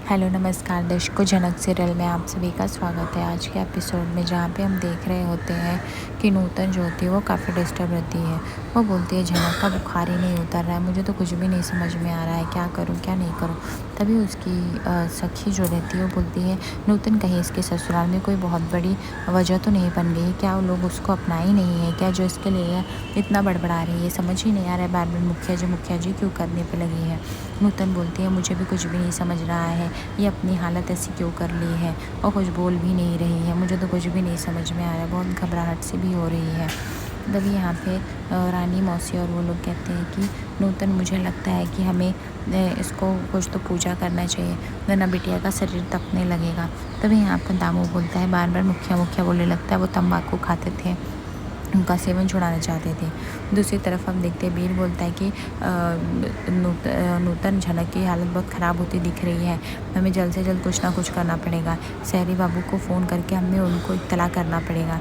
Hello नमस्कार दर्शकों, झनक सीरियल में आप सभी का स्वागत है। आज के एपिसोड में जहाँ पे हम देख रहे होते हैं कि नूतन जो होती है वो काफ़ी डिस्टर्ब रहती है। वो बोलती है झनक का बुखार ही नहीं उतर रहा है, मुझे तो कुछ भी नहीं समझ में आ रहा है, क्या करूँ क्या नहीं करूँ। तभी उसकी सखी जो रहती है वो बोलती है, नूतन कहीं इसके ससुराल में कोई बहुत बड़ी वजह तो नहीं बन गई, क्या वो लोग उसको अपना ही नहीं है क्या, जो इसके लिए इतना बड़बड़ा रही है। समझ ही नहीं आ रहा है, बार बार मुखिया जी क्यों करने पे लगी है। नूतन बोलती है, मुझे भी कुछ भी नहीं समझ रहा है, ये अपनी हालत ऐसी क्यों कर ली है और कुछ बोल भी नहीं रही है, मुझे तो कुछ भी नहीं समझ में आ रहा है, बहुत घबराहट सी भी हो रही है। तभी यहाँ पे रानी मौसी और वो लोग कहते हैं कि नूतन, मुझे लगता है कि हमें इसको कुछ तो पूजा करना चाहिए, वरना बिटिया का शरीर तपने लगेगा। तभी यहाँ पर दामू बोलता है, बार बार मुखिया बोलने लगता है, वो तंबाकू खाते थे, उनका सेवन छुड़ाना चाहते थे। दूसरी तरफ हम देखते हैं, वीर बोलता है कि नूतन झनक की हालत बहुत ख़राब होती दिख रही है, हमें जल्द से जल्द कुछ ना कुछ करना पड़ेगा, शहरी बाबू को फ़ोन करके हमें उनको इत्तला करना पड़ेगा।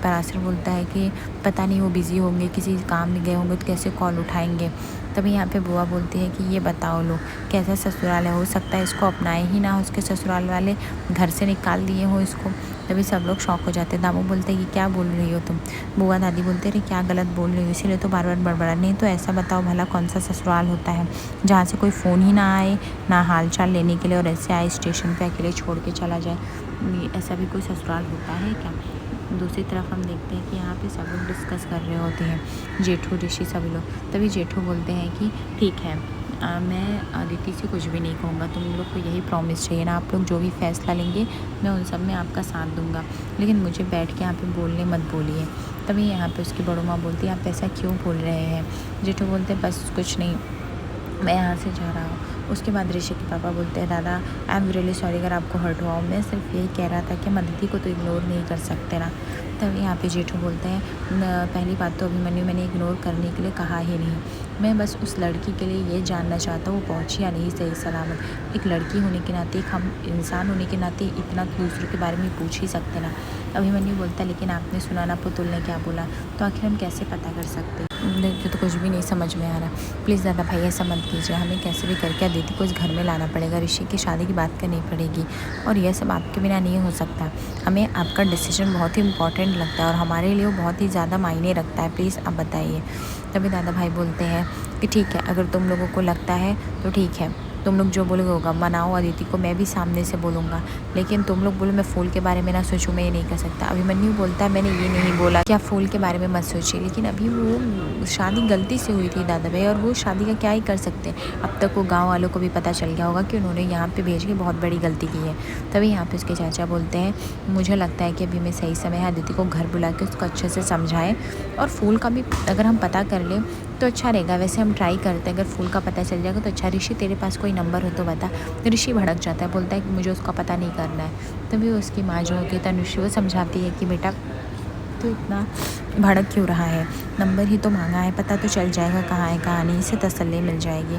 पराशर बोलता है कि पता नहीं वो बिज़ी होंगे, किसी काम में गए होंगे तो कैसे कॉल उठाएंगे। तभी यहाँ पे बुआ बोलती है कि ये बताओ लोग, कैसा ससुराल है, हो सकता है इसको अपनाए ही ना हो, उसके ससुराल वाले घर से निकाल दिए हो इसको। तभी सब लोग शॉक हो जाते हैं। दामू बोलते हैं कि क्या बोल रही हो तुम। बुआ दादी बोलते हैं, क्या गलत बोल रही हो, इसीलिए तो बार बार बड़बड़ा। नहीं तो ऐसा बताओ भला कौन सा ससुराल होता है जहाँ से कोई फ़ोन ही ना आए, ना हाल चाल लेने के लिए, और ऐसे आए स्टेशन पे अकेले छोड़ के चला जाए। ऐसा भी कोई ससुराल होता है क्या। दूसरी तरफ हम देखते हैं कि यहाँ पे सब लोग डिस्कस कर रहे होते हैं, जेठू ऋषि सभी लोग। तभी जेठू बोलते हैं कि ठीक है, मैं अदिति से कुछ भी नहीं कहूँगा, तुम लोग को यही प्रॉमिस चाहिए ना, आप लोग जो भी फैसला लेंगे मैं उन सब में आपका साथ दूंगा, लेकिन मुझे बैठ के यहाँ पे बोलने मत बोलिए। तभी यहाँ पे उसकी बड़ू माँ बोलती है, आप ऐसा क्यों बोल रहे हैं। जेठू बोलते हैं, बस कुछ नहीं, मैं यहाँ से जा रहा हूँ। उसके बाद ऋषि के पापा बोलते हैं, दादा आई एम रियली सॉरी अगर आपको हर्ट हुआ हो, मैं सिर्फ यही कह रहा था कि हम अदिति को तो इग्नोर नहीं कर सकते ना। तब यहाँ पे जेठू बोलते हैं, पहली बात तो अभिमन्यु मैंने इग्नोर करने के लिए कहा ही नहीं, मैं बस उस लड़की के लिए ये जानना चाहता हूँ वो पहुँची या नहीं सही सलामत। एक लड़की होने के नाते, एक हम इंसान होने के नाते इतना दूसरों के बारे में पूछ ही सकते ना। अभिमन्यु बोलता है, लेकिन आपने सुना ना पुतुल ने क्या बोला, तो आखिर हम कैसे पता कर सकते। मुझे तो कुछ भी नहीं समझ में आ रहा, प्लीज़ दादा भाई ऐसा मत कीजिए, हमें कैसे भी करके अदिति को इस घर में लाना पड़ेगा, ऋषि की शादी की बात करनी पड़ेगी, और यह सब आपके बिना नहीं हो सकता। हमें आपका डिसीजन बहुत ही इंपॉर्टेंट लगता है और हमारे लिए वो बहुत ही ज़्यादा मायने रखता है, प्लीज़ आप बताइए। तभी दादा भाई बोलते हैं कि ठीक है, अगर तुम लोगों को लगता है तो ठीक है, तुम लोग जो बोलोगे होगा, मनाओ अदिति को, मैं भी सामने से बोलूँगा, लेकिन तुम लोग बोलो मैं फूल के बारे में ना सोचूं, मैं ये नहीं कर सकता। अभिमन्यु बोलता है, मैंने ये नहीं बोला क्या फूल के बारे में मत सोचिए, लेकिन अभी वो शादी गलती से हुई थी दादा भाई, और वो शादी का क्या ही कर सकते हैं। अब तक वो गाँव वालों को भी पता चल गया होगा कि उन्होंने यहाँ पे भेज के बहुत बड़ी गलती की है। तभी यहाँ पे उसके चाचा बोलते हैं, मुझे लगता है कि अभी मैं सही समय है अदिति को घर बुला के उसको अच्छे से समझाएं, और फूल का भी अगर हम पता कर लें तो अच्छा रहेगा। वैसे हम ट्राई करते हैं, अगर फूल का पता चल जाएगा तो अच्छा। ऋषि तेरे पास कोई नंबर हो तो बता। ऋषि भड़क जाता है, बोलता है कि मुझे उसका पता नहीं करना है। तभी उसकी माँ जो होती है तनुश्री, वो समझाती है कि बेटा तो इतना भड़क क्यों रहा है, नंबर ही तो मांगा है, पता तो चल जाएगा कहाँ है कहाँ नहीं, इससे तसल्ली मिल जाएगी।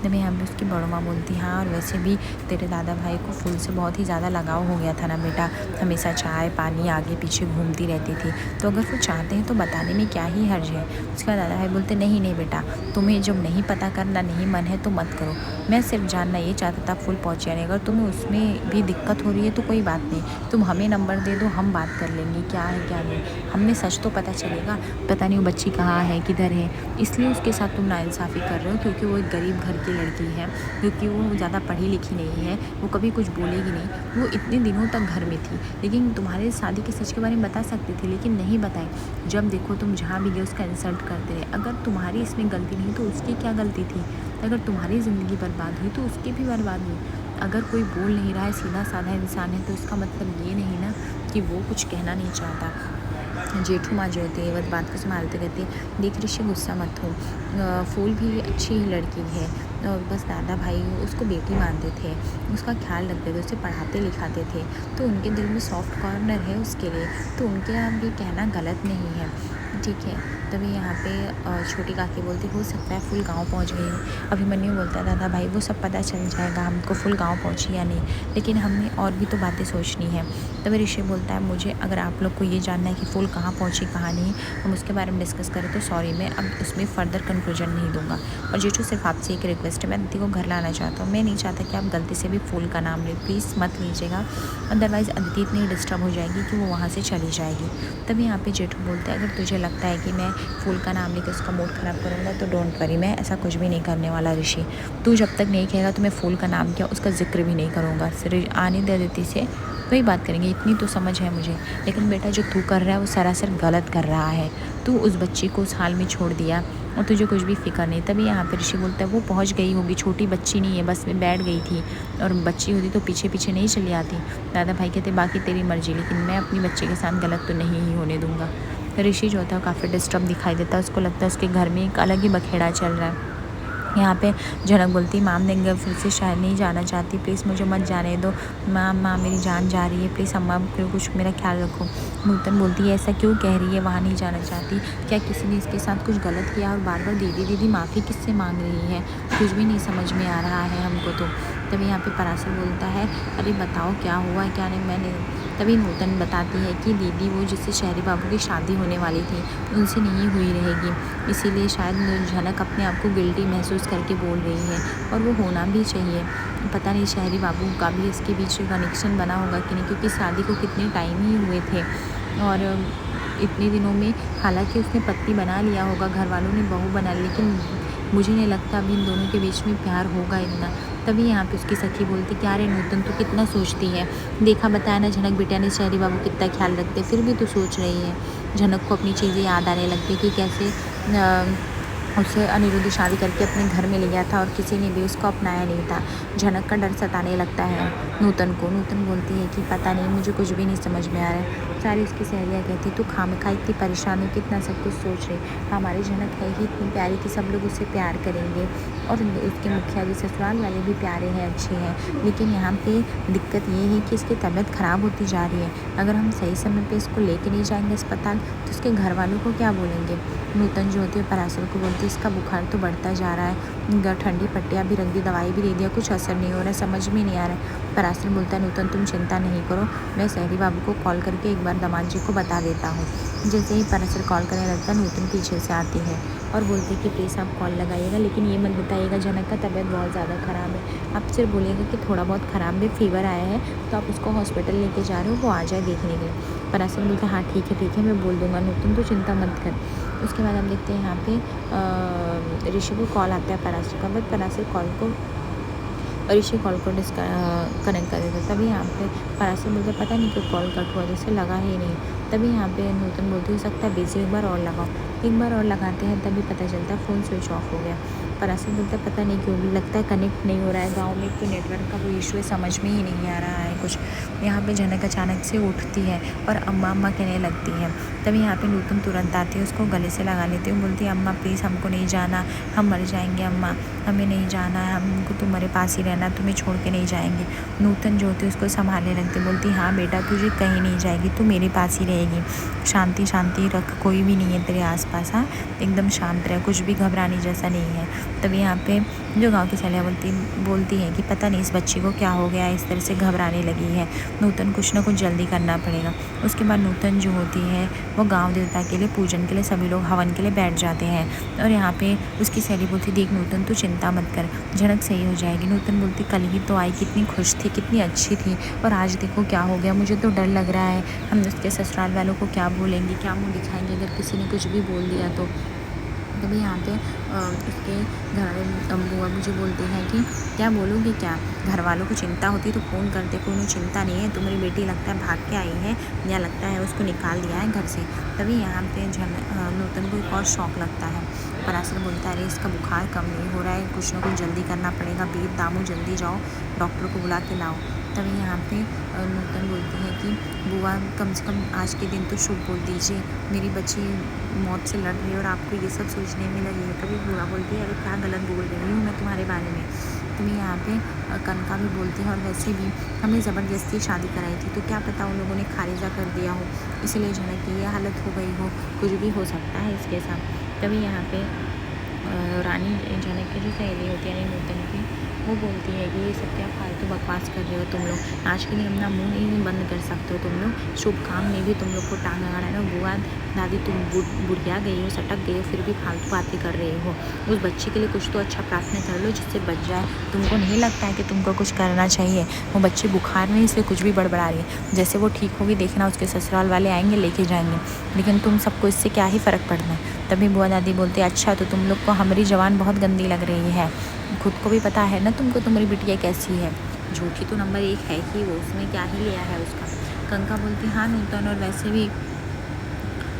तभी यहाँ पे उसकी बड़ो माँ बोलती, हाँ और वैसे भी तेरे दादा भाई को फूल से बहुत ही ज़्यादा लगाव हो गया था ना बेटा, हमेशा चाय पानी आगे पीछे घूमती रहती थी, तो अगर वो चाहते हैं तो बताने में क्या ही हर्ज है। उसके बाद दादा भाई बोलते, नहीं नहीं बेटा, तुम्हें जब नहीं पता करना नहीं मन है तो मत करो, मैं सिर्फ जानना ये चाहता था फूल पहुँचे नहीं, अगर तुम्हें उसमें भी दिक्कत हो रही है तो कोई बात नहीं, तुम हमें नंबर दे दो, हम बात कर लेंगे क्या है क्या नहीं, हमें सच तो पता चलेगा, पता नहीं वो बच्ची कहाँ है किधर है। इसलिए उसके साथ तुम नाइंसाफ़ी कर रहे हो, क्योंकि वो एक गरीब घर की लड़की है, क्योंकि वो ज़्यादा पढ़ी लिखी नहीं है, वो कभी कुछ बोलेगी नहीं, वो इतने दिनों तक घर में थी, लेकिन तुम्हारे शादी के सच के बारे में बता सकती थी, लेकिन नहीं बताए। जब देखो तुम जहाँ भी गए उसका इंसल्ट करते रहे, अगर तुम्हारी इसमें गलती नहीं तो उसकी क्या गलती थी, अगर तुम्हारी ज़िंदगी बर्बाद हुई तो उसकी भी बर्बाद हुई। अगर कोई बोल नहीं रहा है, सीधा साधा इंसान है, तो इसका मतलब ये नहीं ना कि वो कुछ कहना नहीं चाहता। जेठू माँ जो होती है बस बात को संभालते रहती है, देख ऋषि गुस्सा मत हो, फूल भी अच्छी ही लड़की है, बस दादा भाई उसको बेटी मानते थे, उसका ख्याल रखते थे, उसे पढ़ाते लिखाते थे, तो उनके दिल में सॉफ्ट कॉर्नर है उसके लिए, तो उनके यहाँ भी कहना गलत नहीं है। ठीक है। तभी यहाँ पे छोटी काकी बोलती हो सकता है फुल गाँव पहुँच गई हो। अभिमन्यु बोलता है दादा भाई वो सब पता चल जाएगा हमको फुल गाँव पहुँची या नहीं, लेकिन हमने और भी तो बातें सोचनी है। तभी ऋषि बोलता है मुझे अगर आप लोग को ये जानना है कि फुल कहाँ पहुँची कहाँ नहीं, हम उसके बारे में डिस्कस करें तो सॉरी, मैं अब उसमें फ़र्दर कंक्लूजन नहीं दूंगा। और जेठू सिर्फ आपसे एक रिक्वेस्ट है, मैं अदिति को घर लाना चाहता हूँ। मैं नहीं चाहता कि आप गलती से भी फूल का नाम लें, प्लीज़ मत लीजिएगा, अदरवाइज़ अदिति इतनी डिस्टर्ब हो जाएगी कि वो वहाँ से चली जाएगी। तभी यहाँ पे जेठू बोलता है अगर तुझे लगता है कि मैं फूल का नाम लेकर उसका मूड ख़राब करूँगा तो डोंट वरी, मैं ऐसा कुछ भी नहीं करने वाला ऋषि। तू जब तक नहीं कहेगा तो मैं फूल का नाम क्या उसका जिक्र भी नहीं करूँगा, सिर्फ आने दे अदिति से वही बात करेंगे, इतनी तो समझ है मुझे। लेकिन बेटा जो तू कर रहा है वो सरासर गलत कर रहा है। तू उस बच्ची को उस हाल में छोड़ दिया और तुझे कुछ भी फिक्र नहीं। तभी यहाँ पे ऋषि बोलता है वो पहुँच गई होगी, छोटी बच्ची नहीं है, बस में बैठ गई थी, और बच्ची होती तो पीछे पीछे नहीं चली आती। दादा भाई कहते बाकी तेरी मर्जी, लेकिन मैं अपनी बच्चे के साथ गलत तो नहीं ही होने दूंगा। ऋषि जो होता है काफ़ी डिस्टर्ब दिखाई देता है, उसको लगता है उसके घर में एक अलग ही बखेड़ा चल रहा है। यहाँ पे झनक बोलती माम ने फिर से शायद नहीं जाना चाहती, प्लीज़ मुझे मत जाने दो माँ मेरी जान जा रही है, प्लीज़ अम्मा कुछ मेरा ख्याल रखो। नूतन बोलती है ऐसा क्यों कह रही है, वहाँ नहीं जाना चाहती, क्या किसी ने इसके साथ कुछ गलत किया और बार बार दीदी दीदी माफ़ी किससे मांग रही है, कुछ भी नहीं समझ में आ रहा है हमको तो। तभी यहाँ पे पराशर बोलता है अरे बताओ क्या हुआ है क्या नहीं। मैंने तभी नूतन बताती है कि दीदी वो जिससे शहरी बाबू की शादी होने वाली थी उनसे नहीं हुई रहेगी, इसीलिए शायद झनक अपने आप को गिल्टी महसूस करके बोल रही है, और वो होना भी चाहिए। पता नहीं शहरी बाबू का भी इसके बीच कनेक्शन बना होगा कि नहीं, क्योंकि शादी को कितने टाइम ही हुए थे और इतने दिनों में हालांकि उसने पत्नी बना लिया होगा, घर वालों ने बहू बना ली, लेकिन मुझे नहीं लगता अभी इन दोनों के बीच में प्यार होगा इतना। तभी यहाँ पे उसकी सखी बोलती क्या रे नूतन तू कितना सोचती है, देखा बताया ना झनक बिटिया ने शहरी बाबू कितना ख्याल रखते, फिर भी तू सोच रही है। झनक को अपनी चीज़ें याद आने लगती कि कैसे उसे अनिरुद्ध शादी करके अपने घर में ले गया था और किसी ने भी उसको अपनाया नहीं था। झनक का डर सताने लगता है नूतन को। नूतन बोलती है कि पता नहीं मुझे कुछ भी नहीं समझ में आ रहा है। सारी उसकी सहेलियाँ कहती तू खामखा इतनी परेशान हो, कितना सब कुछ सोच रही, हमारी झनक है ही इतनी प्यारी कि सब लोग उससे प्यार करेंगे, और उसके मुखिया जी ससुराल वाले भी प्यारे हैं अच्छे हैं, लेकिन यहाँ पे दिक्कत ये है कि इसकी तबीयत ख़राब होती जा रही है। अगर हम सही समय पे इसको लेके नहीं जाएंगे अस्पताल तो उसके घर वालों को क्या बोलेंगे। नूतन जो होती है पराशर को बोलती है इसका बुखार तो बढ़ता जा रहा है, ठंडी पट्टियाँ भी रख दी, दवाई भी दे दिया, कुछ असर नहीं हो रहा है, समझ में नहीं आ रहा है। पराशर बोलता है नूतन तुम चिंता नहीं करो, मैं शहरी बाबू को कॉल करके एक बार दामाद जी को बता देता हूँ। जैसे ही पराशर कॉल करने लगता है नूतन पीछे से आती है और बोलती है कि प्लीज़ आप कॉल लगाइएगा, लेकिन ये मत बताइएगा जनक का तबीयत बहुत ज़्यादा ख़राब है, आप सिर्फ बोलिएगा कि थोड़ा बहुत ख़राब है, फीवर आया है तो आप उसको हॉस्पिटल लेके जा रहे हो, वो आ जाए देखने के लिए। पराशर बोलता है हाँ ठीक है मैं बोल दूँगा नूतन, तो चिंता मत कर। उसके बाद हम देखते हैं यहाँ पे ऋषि को कॉल आता है पराशर का, बट पराशर कॉल को ऋषि कॉल को कनेक्ट कर देता। तभी यहाँ पे पराशर बोलते पता नहीं क्यों कॉल कट हुआ, जैसे लगा ही नहीं। तभी यहाँ पे नूतन बोलती हो सकता है बिजी, एक बार और लगाओ। एक बार और लगाते हैं तभी पता चलता है फ़ोन स्विच ऑफ हो गया। पराशर बोलता है पता नहीं क्यों भी लगता है कनेक्ट नहीं हो रहा है, गाँव में तो नेटवर्क का कोई इशू है, समझ में ही नहीं आ रहा है कुछ। यहाँ पे झनक अचानक से उठती है और अम्मा अम्मा कहने लगती है। तभी यहाँ पे नूतन तुरंत आती है, उसको गले से लगा लेती है, बोलती है अम्मा प्लीज़ हमको नहीं जाना, हम मर जाएंगे अम्मा, हमें नहीं जाना है, हमको तुम्हारे पास ही रहना, तुम्हें छोड़ के नहीं जाएंगे। नूतन जो होती है उसको संभालने लगती, बोलती हाँ बेटा तुझे कहीं नहीं जाएगी, तू मेरे पास ही रहेगी, शांति शांति रख, कोई भी नहीं है तेरे आसपास, हाँ एकदम शांत रह, कुछ भी घबराने जैसा नहीं है। तभी यहाँ पे जो गांव की सहेलियाँ बोलती है कि पता नहीं इस बच्ची को क्या हो गया, इस तरह से घबराने लगी है, नूतन कुछ ना कुछ जल्दी करना पड़ेगा। उसके बाद नूतन जो होती है वो गांव देवता के लिए पूजन के लिए सभी लोग हवन के लिए बैठ जाते हैं, और यहाँ पे उसकी सहेली बोलती देख नूतन तू चिंता मत कर, झनक सही हो जाएगी। नूतन बोलती कल ही तो आई, कितनी खुश थी, कितनी अच्छी थी, और आज देखो क्या हो गया, मुझे तो डर लग रहा है, हम उसके ससुराल वालों को क्या बोलेंगे, क्या मुँह दिखाएंगे अगर किसी ने कुछ भी बोल दिया तो। तभी यहाँ पे उसके घर वाले बुआ मुझे बोलते हैं कि क्या बोलोगे, क्या घर वालों को चिंता होती तो फ़ोन करते, कोई चिंता नहीं है, तुम्हारी बेटी लगता है भाग के आई है या लगता है उसको निकाल दिया है घर से। तभी यहाँ पे नूतन को एक और शौक लगता है। पराशर बोलता है अरे इसका बुखार कम नहीं हो रहा है, कुछ ना कुछ जल्दी करना पड़ेगा, बीर दामू जल्दी जाओ डॉक्टर को बुला के लाओ। तभी यहाँ पे नूतन बोलती है कि बुआ कम से कम आज के दिन तो शुभ बोल दीजिए, मेरी बच्ची मौत से लड़ रही है और आपको ये सब सोचने में लगी है। कभी बुआ बोलती है अरे क्या गलत बोल रही हूँ मैं तुम्हारे बारे में। तभी यहाँ पे कनका भी बोलती है और वैसे भी हमने ज़बरदस्ती शादी कराई थी, तो क्या पता उन लोगों ने खारिजा कर दिया हो, इसलिए झनक की ये हालत हो गई हो, कुछ भी हो सकता है इसके साथ। तभी यहाँ पे रानी झनक की जो सहेली होती है यानी नूतन की, वो बोलती है कि ये सब क्या फालतू बकवास कर रहे हो तुम लोग, आज के लिए अपना मुंह नहीं बंद कर सकते हो तुम लोग, शुभ काम में भी तुम लोग को टांग अगाड़ा है ना। बुआ दादी तुम बुढ़िया गई हो, सटक गई हो, फिर भी फालतू बातें कर रहे हो। उस बच्चे के लिए कुछ तो अच्छा प्रार्थना कर लो जिससे बच जाए। तुमको नहीं लगता है कि तुमको कुछ करना चाहिए? वो बच्ची बुखार में इसलिए कुछ भी बड़बड़ा रही है, जैसे वो ठीक होगी देखना उसके ससुराल वाले आएंगे लेके जाएंगे, लेकिन तुम सबको इससे क्या ही फ़र्क पड़ना है। तभी बुआ दादी बोलते अच्छा तो तुम लोग को हमारी जवान बहुत गंदी लग रही है, खुद को भी पता है ना तुमको तुम्हारी बिटिया कैसी है, झूठी तो नंबर 1 है ही वो, उसने क्या ही लिया है उसका। कंका बोलती हाँ नूतन, और वैसे भी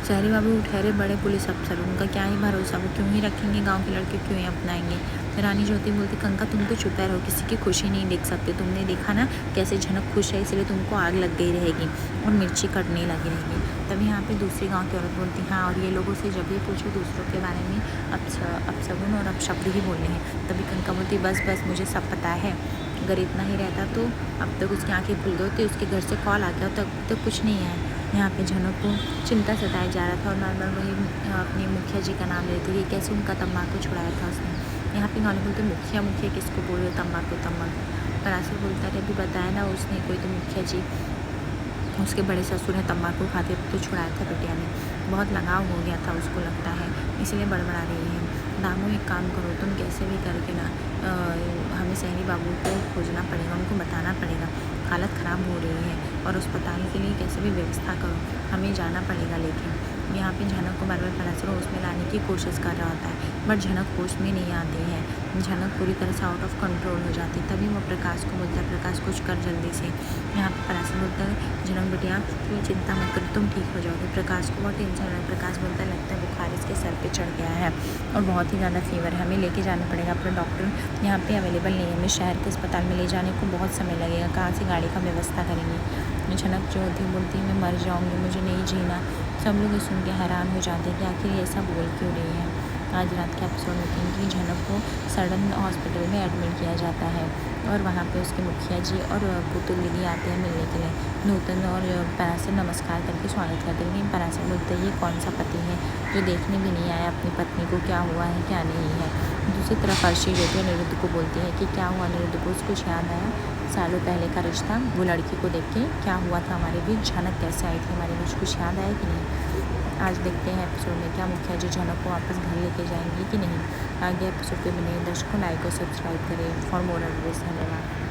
शहरी बाबू ठहरे बड़े पुलिस अफसर, उनका क्या ही भरोसा, वो क्यों ही रखेंगे गांव के लड़के, क्यों ही अपनाएंगे। रानी ज्योति बोलती कंका तुम तो चुप रहो, किसी की खुशी नहीं देख सकते, तुमने देखा ना कैसे झनक खुश है, इसलिए तुमको आग लग गई रहेगी और मिर्ची कटने लगी रहेगी। तभी यहाँ पे दूसरी गांव की औरत बोलती हाँ, और ये लोगों से जब भी पूछो दूसरों के बारे में अपशगुन और अपशब्द ही बोलने हैं। तभी कंका बोलती बस बस मुझे सब पता है, अगर इतना ही रहता तो अब तक उसकी आंखें खुल गई होती, उसके घर से कॉल आ गया तब तक कुछ नहीं है। यहाँ पे झनक को चिंता सताया जा रहा था और नॉर्मल वही अपने मुखिया जी का नाम लेती थी, कैसे उनका तम्बाकू छुड़ाया था उसने। यहाँ पे गाने बोलते मुखिया मुखिया किसको बोल रहे हो, तम्बाकू तम्बाकू। पराशर बोलता है अभी बताया ना उसने, कोई तो मुखिया जी उसके बड़े ससुर हैं, तम्बाकू खाते तो छुड़ाया था बिटिया ने, बहुत लगाव हो गया था उसको लगता है, इसलिए बड़बड़ा रही है। दामू एक काम करो तुम, कैसे भी करके ना हमें सहनी बाबू को खोजना पड़ेगा, उनको बताना पड़ेगा हालत ख़राब हो रही है, और अस्पताल के लिए कैसे भी व्यवस्था करो, हमें जाना पड़ेगा। लेकिन यहाँ पे झनक को बार बार पराशर होश में लाने की कोशिश कर रहा होता है, बट झनक होश में नहीं आती है, झनक पूरी तरह से आउट ऑफ कंट्रोल हो जाती है। तभी वो प्रकाश को बोलता है प्रकाश कुछ कर जल्दी से। यहाँ पे पराशर बोलता है झनक बिटिया तुम चिंता मत करो, तुम ठीक हो जाओगे। प्रकाश को बहुत टेंशन है, प्रकाश बोलता है लगता है बुखार इसके सर पे चढ़ गया है और बहुत ही ज़्यादा फीवर है, हमें लेके जाना पड़ेगा, अपना डॉक्टर यहाँ पे अवेलेबल नहीं है, हमें शहर के अस्पताल में ले जाने को बहुत समय लगेगा, कहाँ से गाड़ी का व्यवस्था करेंगे। झनक जो होती बोलती मैं मर जाऊँगी, मुझे नहीं जीना। सब लोग ये सुन के हैरान हो जाते हैं कि आखिर ये ऐसा बोल क्यों रही है। आज रात के एपिसोड में कि झनक को सडन हॉस्पिटल में एडमिट किया जाता है और वहाँ पे उसके मुखिया जी और पुतुल दीदी आते हैं मिलने के लिए। नूतन और पराशर नमस्कार करके स्वागत करते हैं, लेकिन पराशर बोलते हैं ये कौन सा पति है जो देखने भी नहीं आया अपनी पत्नी को क्या हुआ है क्या नहीं है। दूसरी तरफ अर्शी जो है अनिरुद्ध को बोलती है कि क्या हुआ अनिरुद्ध को, उसको याद आया सालों पहले का रिश्ता, वो लड़की को देख के क्या हुआ था हमारे बीच, झनक कैसे आई थी हमारे बीच, कुछ याद आया कि नहीं। आज देखते हैं एपिसोड में क्या मुखिया जी झनक को वापस घर लेके जाएंगे कि नहीं। आगे एपिसोड के बने दर्शकों लाइक और सब्सक्राइब करें फॉर मोर अपडेट्स। धन्यवाद।